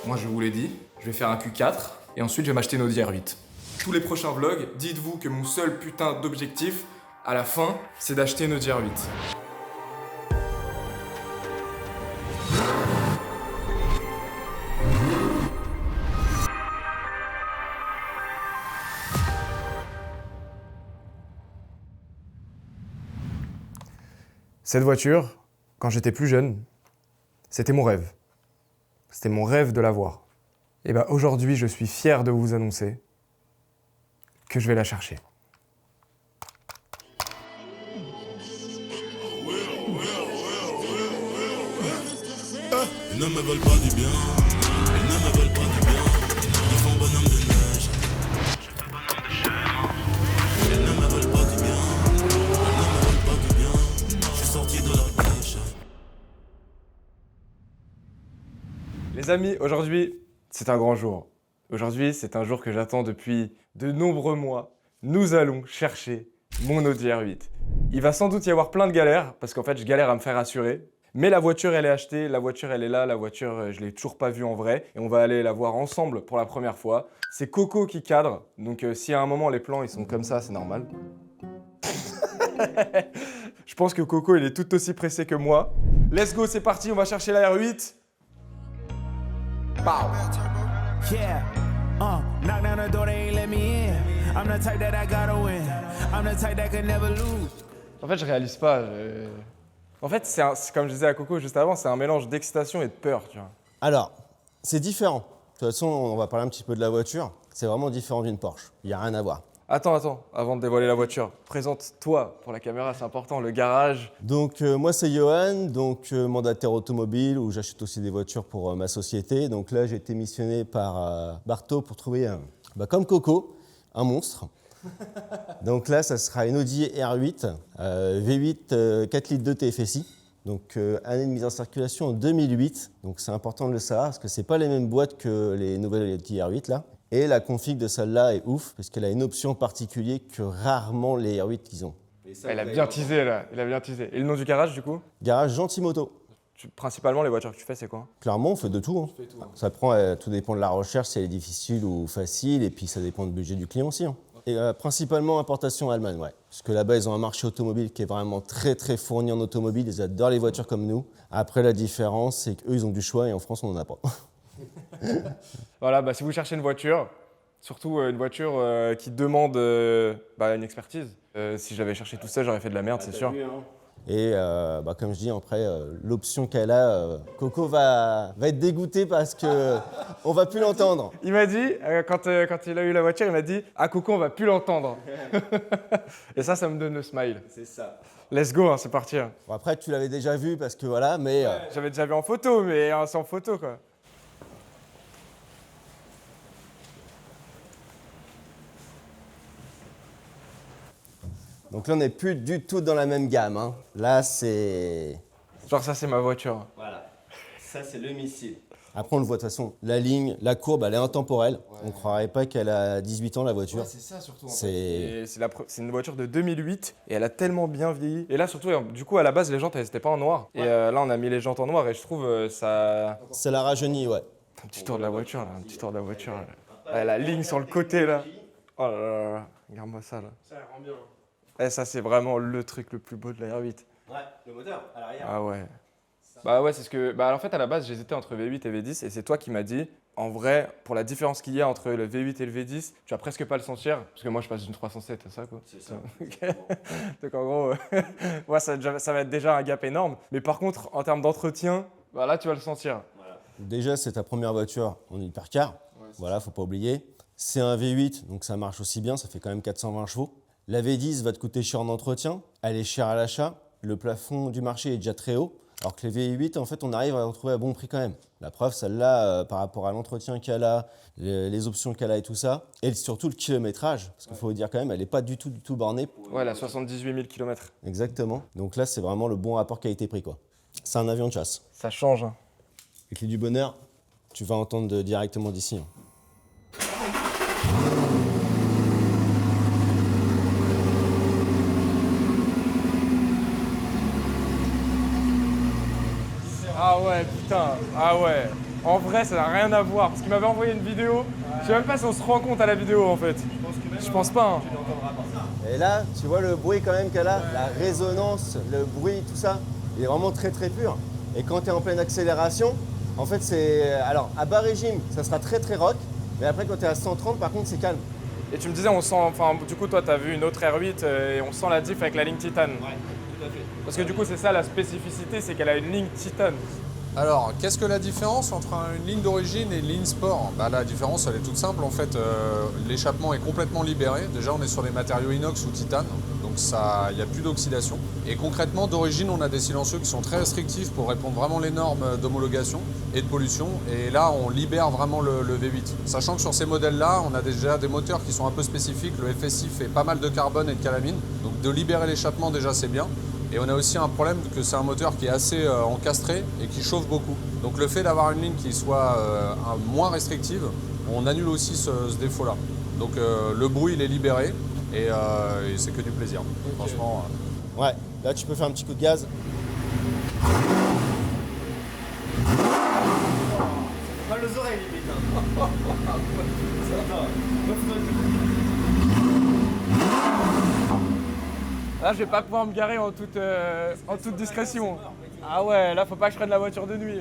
moi je vous l'ai dit, je vais faire un Q4 et ensuite je vais m'acheter une Audi R8. Tous les prochains vlogs, dites-vous que mon seul putain d'objectif, à la fin, c'est d'acheter une Audi R8. Cette voiture, quand j'étais plus jeune, c'était mon rêve. C'était mon rêve de l'avoir. Et bien aujourd'hui, je suis fier de vous annoncer que je vais la chercher. Elles ne me veulent pas du bien, elles ne me veulent pas du bien. Ils font bonhomme de neige, je fais bonhomme de chemin. Elles ne me veulent pas du bien, elles ne me veulent pas du bien. Je suis sorti de la pêche. Les amis, aujourd'hui, c'est un grand jour. Aujourd'hui, c'est un jour que j'attends depuis de nombreux mois. Nous allons chercher mon Audi R8. Il va sans doute y avoir plein de galères, parce qu'en fait, je galère à me faire assurer. Mais la voiture, elle est achetée, la voiture, elle est là, la voiture, je l'ai toujours pas vue en vrai. Et on va aller la voir ensemble pour la première fois. C'est Coco qui cadre, donc si à un moment les plans, ils sont comme ça, c'est normal. Je pense que Coco, il est tout aussi pressé que moi. Let's go, c'est parti, on va chercher la R8. Pow. Yeah, knock down the door, they ain't let me in. I'm the type that I gotta win. I'm the type that could never lose. En fait, je réalise pas. En fait, c'est comme je disais à Coco juste avant, c'est un mélange d'excitation et de peur, tu vois. Alors, c'est différent. De toute façon, on va parler un petit peu de la voiture. C'est vraiment différent d'une Porsche. Il n'y a rien à voir. Attends, avant de dévoiler la voiture, présente-toi pour la caméra, c'est important, le garage. Donc, moi, c'est Johan, donc mandataire automobile, où j'achète aussi des voitures pour ma société. Donc là, j'ai été missionné par Barto pour trouver, comme Coco, un monstre. Donc là, ça sera une Audi R8, V8 4 litres de TFSI. Donc année de mise en circulation en 2008. Donc c'est important de le savoir parce que c'est pas les mêmes boîtes que les nouvelles Audi R8 là. Et la config de celle-là est ouf parce qu'elle a une option particulière que rarement les R8 ils ont. Il a bien teasé là, il a bien teasé. Et le nom du garage du coup? Garage Gentimoto. Principalement les voitures que tu fais, c'est quoi? Clairement, on fait de tout. Hein. Ça prend, tout dépend de la recherche, si elle est difficile ou facile, et puis ça dépend du budget du client aussi. Hein. Et principalement importation Allemagne, ouais. Parce que là-bas, ils ont un marché automobile qui est vraiment très très fourni en automobile. Ils adorent les voitures comme nous. Après, la différence, c'est qu'eux, ils ont du choix et en France, on n'en a pas. Voilà, si vous cherchez une voiture, surtout une voiture qui demande une expertise. Si j'avais cherché tout ça, j'aurais fait de la merde, c'est sûr. Et comme je dis, après, l'option qu'elle a, Coco va être dégoûté parce qu'on va plus l'entendre. Il m'a dit, quand il a eu la voiture, il m'a dit « Ah Coco, on va plus l'entendre ». Et ça me donne le smile. C'est ça. Let's go, hein, c'est parti. Hein. Bon, après, tu l'avais déjà vu parce que voilà, mais... J'avais déjà vu en photo, mais sans photo quoi. Donc là, on n'est plus du tout dans la même gamme. Hein. Là, c'est... Genre ça, c'est ma voiture. Voilà. Ça, c'est le missile. Après, on le voit de toute façon. La ligne, la courbe, elle est intemporelle. Ouais. On ne croirait pas qu'elle a 18 ans, la voiture. Ouais, c'est ça surtout. C'est une voiture de 2008 et elle a tellement bien vieilli. Et là, surtout, du coup, à la base, les jantes, elles n'étaient pas en noir. Ouais. Et là, on a mis les jantes en noir et je trouve ça... Ça la rajeunit, ouais. Un petit tour de la voiture, là. Un petit tour de la voiture. Là. Ouais, la ligne sur le côté, là. Oh là là là. Regarde-moi ça, là. Ça rend bien. Et ça, c'est vraiment le truc le plus beau de la R8. Ouais, le moteur, à l'arrière. Ah ouais. Bah ouais, c'est ce que... en fait, à la base, j'hésitais entre V8 et V10 et c'est toi qui m'as dit, en vrai, pour la différence qu'il y a entre le V8 et le V10, tu vas presque pas le sentir, parce que moi, je passe d'une 307 à ça, quoi. C'est ça. Okay. Donc en gros, ouais, ça va être déjà un gap énorme. Mais par contre, en termes d'entretien, là, tu vas le sentir. Voilà. Déjà, c'est ta première voiture en hypercar. Ouais, voilà, faut pas oublier. C'est un V8, donc ça marche aussi bien, ça fait quand même 420 chevaux. La V10 va te coûter cher en entretien, elle est chère à l'achat, le plafond du marché est déjà très haut, alors que les V8, en fait, on arrive à en trouver à bon prix quand même. La preuve, celle-là, par rapport à l'entretien qu'elle a, les options qu'elle a et tout ça, et surtout le kilométrage, parce qu'il faut dire quand même, elle n'est pas du tout bornée. Ouais, elle a 78 000 km. Exactement, donc là, c'est vraiment le bon rapport qualité-prix, quoi. C'est un avion de chasse. Ça change. Hein. Les clés du bonheur, tu vas entendre directement d'ici. Hein. Ah ouais, putain, ah ouais. En vrai, ça n'a rien à voir. Parce qu'il m'avait envoyé une vidéo. Je sais même pas si on se rend compte à la vidéo en fait. Je pense pas. Hein. Et là, tu vois le bruit quand même qu'elle a, la résonance, le bruit, tout ça, il est vraiment très très pur. Et quand tu es en pleine accélération, en fait c'est... Alors à bas régime, ça sera très très rock, mais après quand tu es à 130, par contre c'est calme. Et tu me disais, on sent, enfin, du coup, toi, tu as vu une autre R8 et on sent la diff avec la ligne Titan. Ouais, tout à fait. Parce que du coup, c'est ça la spécificité, c'est qu'elle a une ligne Titan. Alors, qu'est-ce que la différence entre une ligne d'origine et une ligne sport? La différence, elle est toute simple. En fait, l'échappement est complètement libéré. Déjà, on est sur des matériaux inox ou titane, donc il n'y a plus d'oxydation. Et concrètement, d'origine, on a des silencieux qui sont très restrictifs pour répondre vraiment aux normes d'homologation et de pollution. Et là, on libère vraiment le V8. Sachant que sur ces modèles-là, on a déjà des moteurs qui sont un peu spécifiques. Le FSI fait pas mal de carbone et de calamine. Donc, de libérer l'échappement, déjà, c'est bien. Et on a aussi un problème que c'est un moteur qui est assez encastré et qui chauffe beaucoup. Donc le fait d'avoir une ligne qui soit moins restrictive, on annule aussi ce défaut-là. Donc le bruit, il est libéré et c'est que du plaisir. Okay. Franchement. Ouais, là tu peux faire un petit coup de gaz. Mal aux oreilles limite. Là, je vais pas pouvoir me garer en toute discrétion. Ah ouais, là, faut pas que je prenne la voiture de nuit.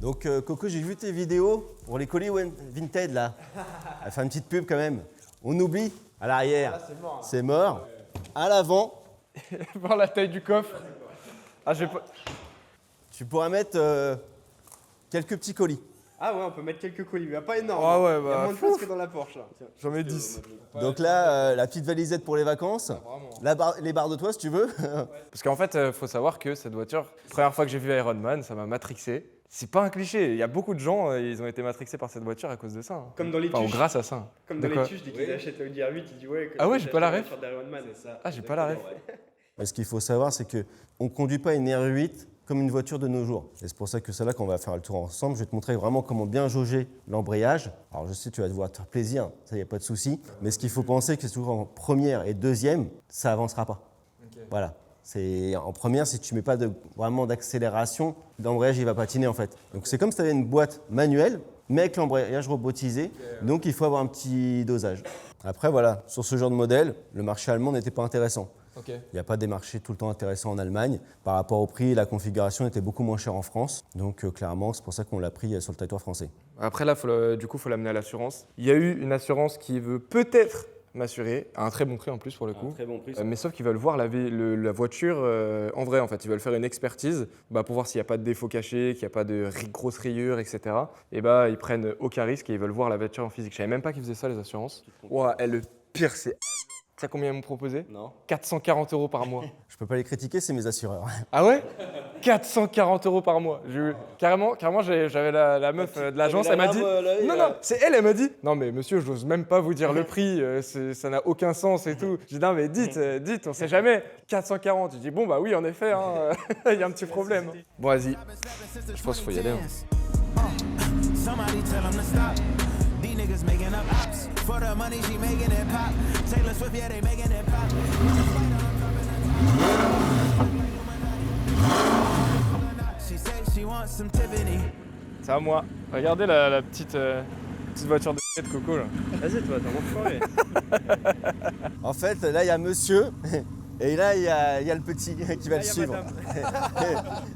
Donc Coco, j'ai vu tes vidéos pour les colis Vinted là. Elle fait une petite pub quand même. On oublie à l'arrière. C'est mort. À l'avant. Voir la taille du coffre. Ah, je vais pas... Tu pourras mettre quelques petits colis. Ah ouais, on peut mettre quelques colis, mais pas énorme. Ah ouais, il y a moins de place que dans la Porsche là. J'en mets 10. Donc là, la petite valisette pour les vacances. Les barres de toit si tu veux. Parce qu'en fait, faut savoir que cette voiture, première fois que j'ai vu Iron Man, ça m'a matrixé. C'est pas un cliché, il y a beaucoup de gens, ils ont été matrixés par cette voiture à cause de ça. Hein. Comme dans les enfin, tuches. grâce à ça. Comme dans les tuches, dès qu'ils achètent l'Audi R8, ils disent ouais. Ah ouais, j'ai pas la ref. Ah, j'ai pas la ref. Ce qu'il faut savoir, c'est qu'on ne conduit pas une R8 comme une voiture de nos jours. Et c'est pour ça que c'est là qu'on va faire le tour ensemble. Je vais te montrer vraiment comment bien jauger l'embrayage. Alors je sais, tu vas devoir te faire plaisir, ça, il n'y a pas de souci. Mais ce qu'il faut penser, que c'est toujours en première et deuxième, ça avancera pas. Okay. Voilà. En première, si tu ne mets pas vraiment d'accélération, l'embrayage il va patiner en fait. Donc c'est comme si tu avais une boîte manuelle, mais avec l'embrayage robotisé. Donc il faut avoir un petit dosage. Après voilà, sur ce genre de modèle, le marché allemand n'était pas intéressant. Il n'y a pas des marchés tout le temps intéressants en Allemagne. Par rapport au prix, la configuration était beaucoup moins chère en France. Donc clairement, c'est pour ça qu'on l'a pris sur le territoire français. Après là, du coup, il faut l'amener à l'assurance. Il y a eu une assurance qui veut peut-être m'assurer, à un très bon prix en plus pour le coup. Très bon prix, mais sauf qu'ils veulent voir la voiture en vrai en fait. Ils veulent faire une expertise pour voir s'il n'y a pas de défaut caché, qu'il n'y a pas de grosses rayures, etc. Et ils prennent aucun risque et ils veulent voir la voiture en physique. Je savais même pas qu'ils faisaient ça les assurances. Ouah, le pire c'est... Tu sais combien ils m'ont proposé? Non. 440 € par mois. Je peux pas les critiquer, c'est mes assureurs. Ah ouais? 440 € par mois. Carrément, j'avais la meuf de l'agence, elle m'a dit... Non, c'est elle m'a dit... Non mais monsieur, j'ose même pas vous dire le prix, ça n'a aucun sens et tout. J'ai dit non mais dites, on sait jamais. 440, je dis bon bah oui en effet, il y a un petit problème. Bon vas-y, je pense qu'il faut y aller. Niggas making up ops for the money, she making it pop. Taylor Swift, yeah, they making it pop. She said she wants some Tiffany. C'est à moi. Regardez la petite voiture de Coco là. Vas-y toi, t'en enfoiré. En fait, là il y a monsieur et là il y a le petit qui va le suivre.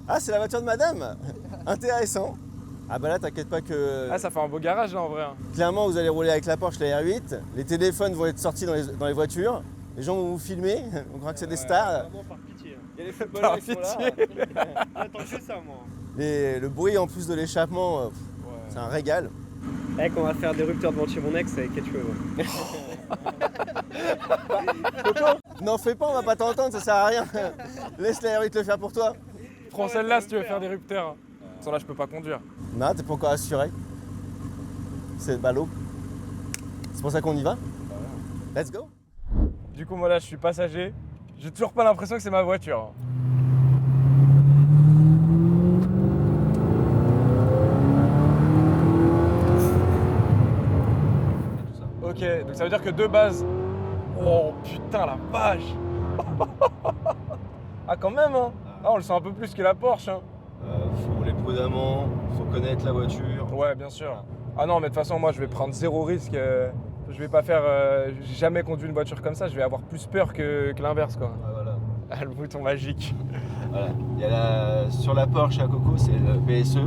Ah, c'est la voiture de madame. Intéressant. Ah bah là, t'inquiète pas que... Ah, ça fait un beau garage là en vrai. Clairement, vous allez rouler avec la Porsche, la R8. Les téléphones vont être sortis dans les voitures. Les gens vont vous filmer. On croit que c'est des stars. Vraiment par pitié. Il y a les footballeurs qui sont là. J'attends que ça moi. Le bruit en plus de l'échappement, c'est un régal. Qu'on va faire des rupteurs devant chez mon ex avec quelque chose. N'en fais pas, on va pas t'entendre, ça sert à rien. Laisse la R8 le faire pour toi. Prends celle-là si tu veux faire des rupteurs. Sans là, je peux pas conduire. Non, t'es pas encore assuré. C'est ballot. C'est pour ça qu'on y va. Let's go. Du coup, moi là, je suis passager. J'ai toujours pas l'impression que c'est ma voiture. ça veut dire que de base... Oh putain la vache. Ah quand même hein. Ah on le sent un peu plus que la Porsche hein. Faut rouler prudemment, faut connaître la voiture. Ouais bien sûr. Ah non mais de toute façon moi je vais prendre zéro risque. Je vais pas faire... j'ai jamais conduit une voiture comme ça, je vais avoir plus peur que l'inverse quoi. Ouais, voilà. Ah le bouton magique. Voilà. Il y a sur la Porsche à Coco, c'est le PSE,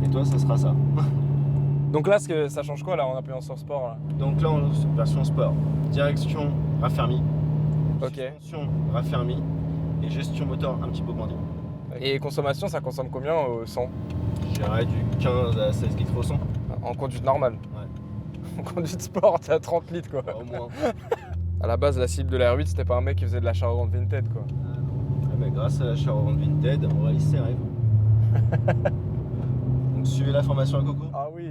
et toi, ça sera ça. Donc là ça change quoi là en appuyant sur sport là? Donc là, on est version sport. Direction raffermie, Ok. suspension raffermie et gestion moteur un petit peu bandit. Et consommation ça consomme combien au 100? Je dirais du 15 à 16 litres au 100. En conduite normale? Ouais. En conduite sport t'es à 30 litres quoi. Au moins. À la base la cible de la R8 c'était pas un mec qui faisait de la char-revente Vinted quoi. Ah, mais grâce à la char-revente Vinted, on réalise ses rêves. Donc suivez la formation à Coco. Ah oui.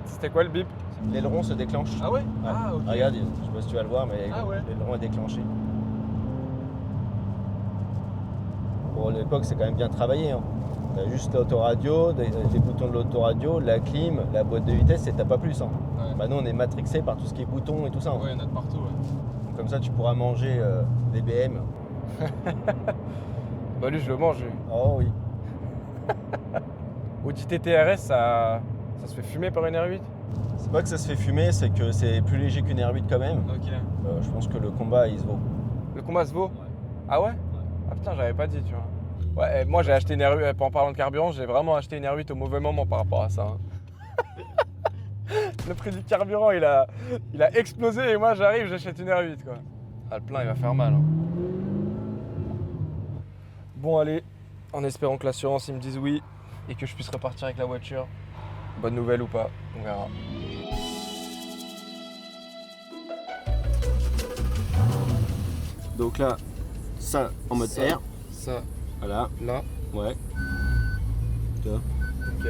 C'était quoi le bip? L'aileron se déclenche. Ah ouais? Ouais. Ah ok. Regarde, je sais pas si tu vas le voir, mais Ah ouais. l'aileron est déclenché. Pour l'époque, c'est quand même bien travaillé. Hein. T'as juste l'autoradio, les boutons de l'autoradio, la clim, la boîte de vitesse et t'as pas plus. Hein. Ouais. Maintenant, on est matrixé par tout ce qui est boutons et tout ça. Hein. Ouais, il y en a de partout. Ouais. Donc, comme ça, tu pourras manger des BM. Bah lui je le mange lui. Oh oui. Audi TT-RS ça se fait fumer par une R8? C'est pas que ça se fait fumer, c'est que c'est plus léger qu'une R8 quand même. Ok. Je pense que le combat, il se vaut. Le combat se vaut? Ah ouais? Ah putain j'avais pas dit tu vois. Ouais, et moi j'ai acheté une R8, en parlant de carburant, j'ai vraiment acheté une R8 au mauvais moment par rapport à ça. Hein. Le prix du carburant il a explosé et moi j'arrive, j'achète une R8 quoi. Ah le plein il va faire mal. Hein. Bon allez, en espérant que l'assurance ils me dise oui et que je puisse repartir avec la voiture. Bonne nouvelle ou pas, on verra. Donc là, ça en mode Ça. R. Ça, Voilà. là, Ouais. Tu vois. ok.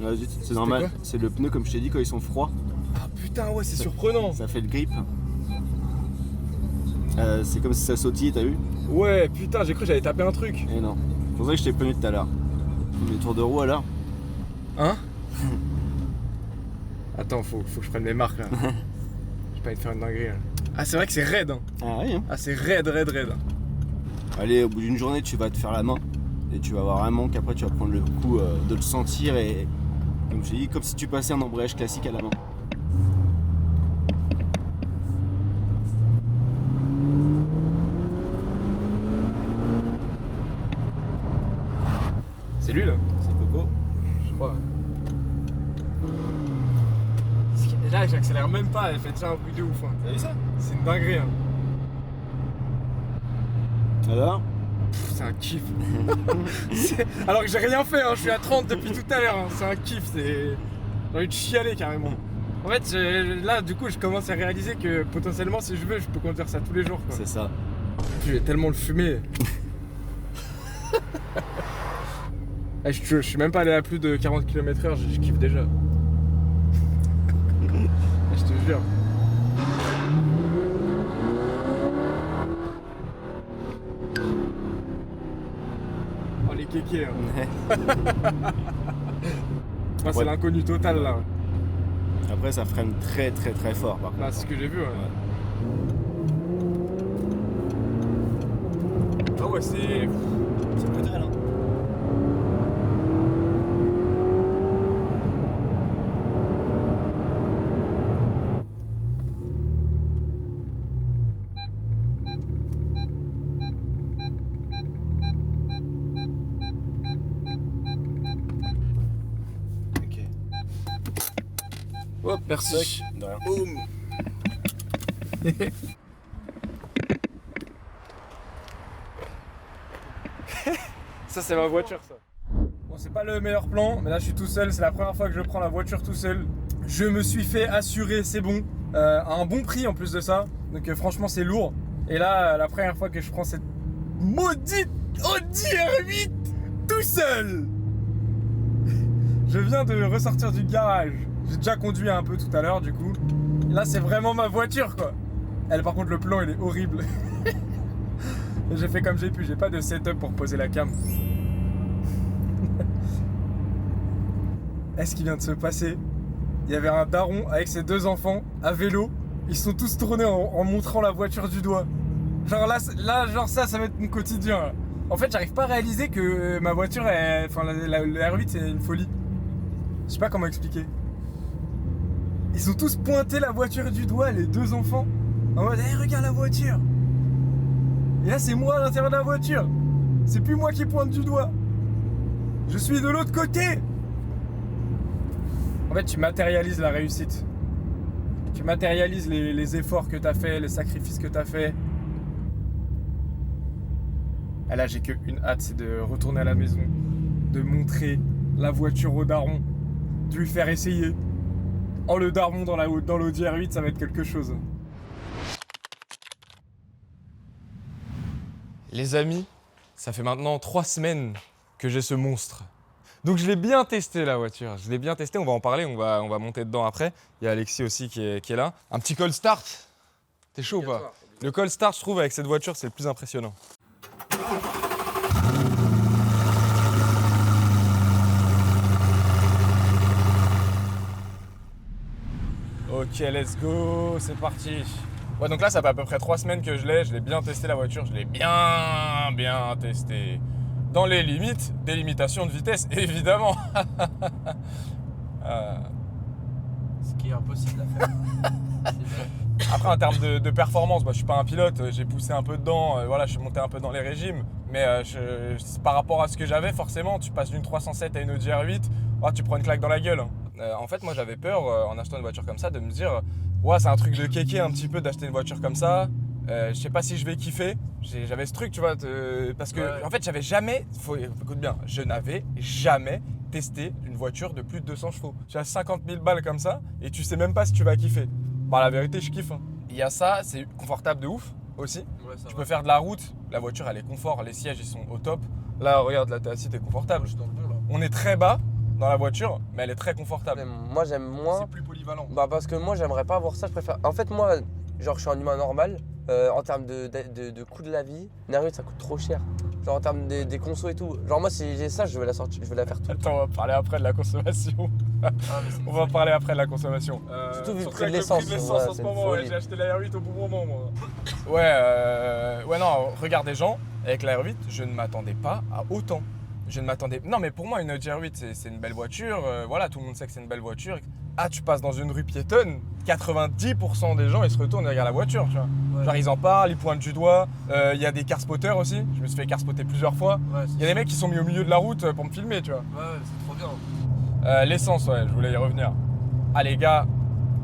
Vas-y, c'est normal. quoi C'est le pneu, comme je t'ai dit, quand ils sont froids, Ah putain ouais c'est surprenant. ça fait le grip. C'est comme si ça sautillait, t'as vu? Ouais putain j'ai cru que j'allais taper un truc. Et non. C'est pour ça que je t'ai prévenu tout à l'heure. Mes tours de roue alors. Hein? Attends, faut que je prenne mes marques là. Je vais pas aller te faire une dinguerie là. Ah c'est vrai que c'est raide hein. Ah oui, hein. Ah c'est raide. Allez, au bout d'une journée, tu vas te faire la main. Et tu vas voir vraiment qu'après, tu vas prendre le coup de le sentir. Et comme je t'ai dit, comme si tu passais un embrayage classique à la main. C'est lui là? C'est Coco. Je crois. Là j'accélère même pas, elle fait déjà un bruit de ouf. Hein. T'as vu ça? C'est une dinguerie hein. Alors? C'est un kiff. Alors que j'ai rien fait, hein. Je suis à 30 depuis tout à l'heure. Hein. C'est un kiff, j'ai envie de chialer carrément. En fait, là du coup je commence à réaliser que potentiellement si je veux je peux conduire ça tous les jours. Quoi. C'est ça. Je vais tellement le fumer. Je suis même pas allé à plus de 40 km/h, je kiffe déjà. Je te jure. Oh les kékés hein. Moi, c'est l'inconnu total là. Après, ça freine très très très fort par contre. Là, c'est ce que j'ai vu. Ouais. Ah ouais, c'est. C'est brutal, hein. Ok. Hop, merci. De rien. Boum. Ça c'est ma voiture ça. Bon c'est pas le meilleur plan, mais là je suis tout seul, c'est la première fois que je prends la voiture tout seul. Je me suis fait assurer, c'est bon, à un bon prix en plus de ça. Donc franchement c'est lourd. Et là la première fois que je prends cette maudite Audi R8 tout seul. Je viens de ressortir du garage. J'ai déjà conduit un peu tout à l'heure du coup. Là, c'est vraiment ma voiture, quoi. Elle, par contre, le plan, il est horrible. J'ai fait comme j'ai pu, j'ai pas de setup pour poser la cam. Est-ce qu'il vient de se passer? Il y avait un daron avec ses 2 enfants à vélo. Ils sont tous tournés en montrant la voiture du doigt. Genre là genre ça va être mon quotidien. Là. En fait, j'arrive pas à réaliser que ma voiture, enfin la R8, c'est une folie. Je sais pas comment expliquer. Ils sont tous pointés la voiture du doigt, les 2 enfants. En mode, hey, regarde la voiture. Et là, c'est moi à l'intérieur de la voiture. C'est plus moi qui pointe du doigt. Je suis de l'autre côté. En fait, tu matérialises la réussite. Tu matérialises les efforts que t'as fait, les sacrifices que t'as fait. Et là, j'ai qu'une hâte, c'est de retourner à la maison, de montrer la voiture au daron, de lui faire essayer. Oh, le daron dans l'Audi R8, ça va être quelque chose. Les amis, ça fait maintenant 3 semaines que j'ai ce monstre. Donc je l'ai bien testé la voiture, je l'ai bien testé, on va en parler, on va monter dedans après. Il y a Alexis aussi qui est là. Un petit cold start, t'es chaud ou pas? Le cold start, je trouve, avec cette voiture, c'est le plus impressionnant. Ok, let's go, c'est parti. Ouais, donc là, ça fait à peu près 3 semaines que je l'ai bien testé la voiture, je l'ai bien testé. Dans les limites, des limitations de vitesse, évidemment. Ce qui est impossible à faire. Après, en termes de performance, je suis pas un pilote, j'ai poussé un peu dedans, voilà, je suis monté un peu dans les régimes. Mais par rapport à ce que j'avais, forcément, tu passes d'une 307 à une Audi R8, oh, tu prends une claque dans la gueule. En fait, moi, j'avais peur, en achetant une voiture comme ça, de me dire ouais, c'est un truc de kéké un petit peu d'acheter une voiture comme ça. Je sais pas si je vais kiffer. J'avais ce truc, tu vois, parce que Ouais. en fait, j'avais jamais, écoute bien, je n'avais jamais testé une voiture de plus de 200 chevaux. Tu as 50 000 balles comme ça et tu sais même pas si tu vas kiffer. Bah, la vérité, je kiffe. Hein. Il y a ça, c'est confortable de ouf aussi. Ouais, ça Tu va. peux faire de la route, la voiture elle est confort, les sièges ils sont au top. Là, regarde, là t'es assis, t'es confortable. Je suis dans le bon là. On est très bas dans la voiture, mais elle est très confortable. Moi j'aime moins. C'est plus polyvalent. Bah parce que moi j'aimerais pas avoir ça, je préfère. En fait moi, genre je suis un humain normal. En termes de coût de la vie, une R8 ça coûte trop cher. Genre en termes des consos et tout. Genre moi si j'ai ça, je vais la sortir, je vais la faire tout. Attends, on va parler après de la consommation. Ah, mais c'est On va parler après de la consommation. Surtout vu le prix avec de l'essence, ouais, ouais, en ce c'est moment, une ouais, folie. j'ai acheté la R8 au bon moment, moi. Ouais, non, regarde des gens, avec la R8, je ne m'attendais pas à autant. Je ne m'attendais. Non, mais pour moi, une Audi R8, c'est une belle voiture. Voilà, tout le monde sait que c'est une belle voiture. Ah, tu passes dans une rue piétonne, 90% des gens, ils se retournent et regardent la voiture, tu vois. Ouais. Genre, ils en parlent, ils pointent du doigt. Il y a des car spotters aussi. Je me suis fait car spotter plusieurs fois. Ouais, Il y a des mecs qui sont mis au milieu de la route pour me filmer, tu vois. ouais, c'est trop bien. L'essence, ouais, je voulais y revenir. Ah, les gars,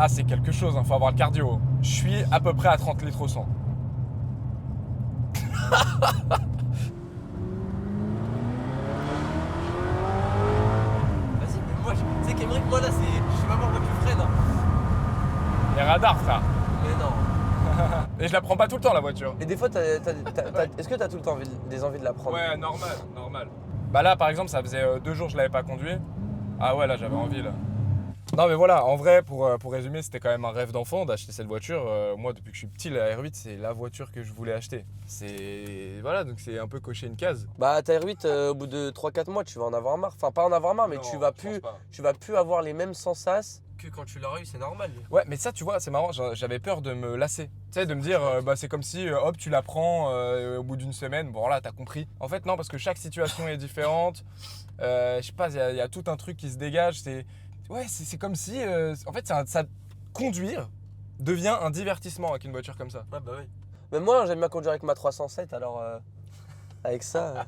c'est quelque chose, faut avoir le cardio. Je suis à peu près à 30 litres au 100. Vas-y, mais moi, tu sais qu'Emeric, moi là, je suis vraiment le plus frais là. Les radars, frère. Mais non. Et je la prends pas tout le temps, la voiture. Et des fois, est-ce que t'as tout le temps des envies de la prendre? Ouais, normal. Bah là, par exemple, ça faisait 2 jours que je l'avais pas conduit. Ah ouais, là, j'avais envie, là. Non, mais voilà, en vrai, pour résumer, c'était quand même un rêve d'enfant d'acheter cette voiture. Moi, depuis que je suis petit, la R8, c'est la voiture que je voulais acheter. Voilà, donc c'est un peu cocher une case. Bah ta R8, au bout de 3-4 mois, tu vas en avoir marre. Enfin, pas en avoir marre, mais Non, tu vas je pense pas. tu vas plus avoir les mêmes sensations que quand tu l'auras eu, c'est normal. Ouais, mais ça, tu vois, c'est marrant, j'avais peur de me lasser. Tu sais, de me dire, c'est comme si, hop, tu la prends au bout d'une semaine. Bon, là, t'as compris. En fait, non, parce que chaque situation est différente. Je sais pas, il y a tout un truc qui se dégage. C'est comme si, en fait, conduire devient un divertissement avec une voiture comme ça. Ouais, bah oui. Mais moi, j'aime bien conduire avec ma 307, alors avec ça,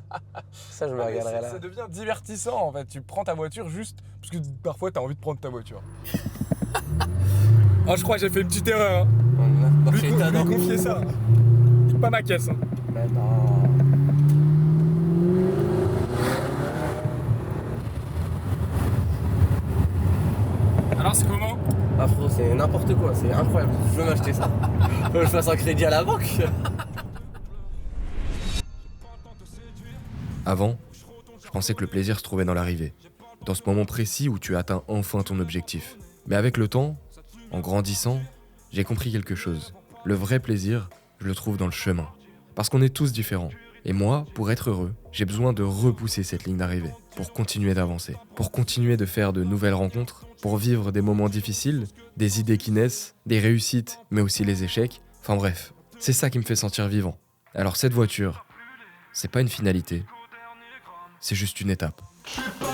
je me regalerai là. Ça devient divertissant, en fait. Tu prends ta voiture juste parce que parfois, t'as envie de prendre ta voiture. Je crois que j'ai fait une petite erreur. Lui confier ça. C'est pas ma caisse. Mais non. Alors, c'est comment? Ah frérot, c'est n'importe quoi, c'est incroyable. Je veux m'acheter ça. Faut que je fasse un crédit à la banque. Avant, je pensais que le plaisir se trouvait dans l'arrivée, dans ce moment précis où tu atteins enfin ton objectif. Mais avec le temps, en grandissant, j'ai compris quelque chose. Le vrai plaisir, je le trouve dans le chemin. Parce qu'on est tous différents. Et moi, pour être heureux, j'ai besoin de repousser cette ligne d'arrivée, pour continuer d'avancer, pour continuer de faire de nouvelles rencontres, pour vivre des moments difficiles, des idées qui naissent, des réussites, mais aussi les échecs. Enfin bref, c'est ça qui me fait sentir vivant. Alors cette voiture, c'est pas une finalité, c'est juste une étape. Je suis pas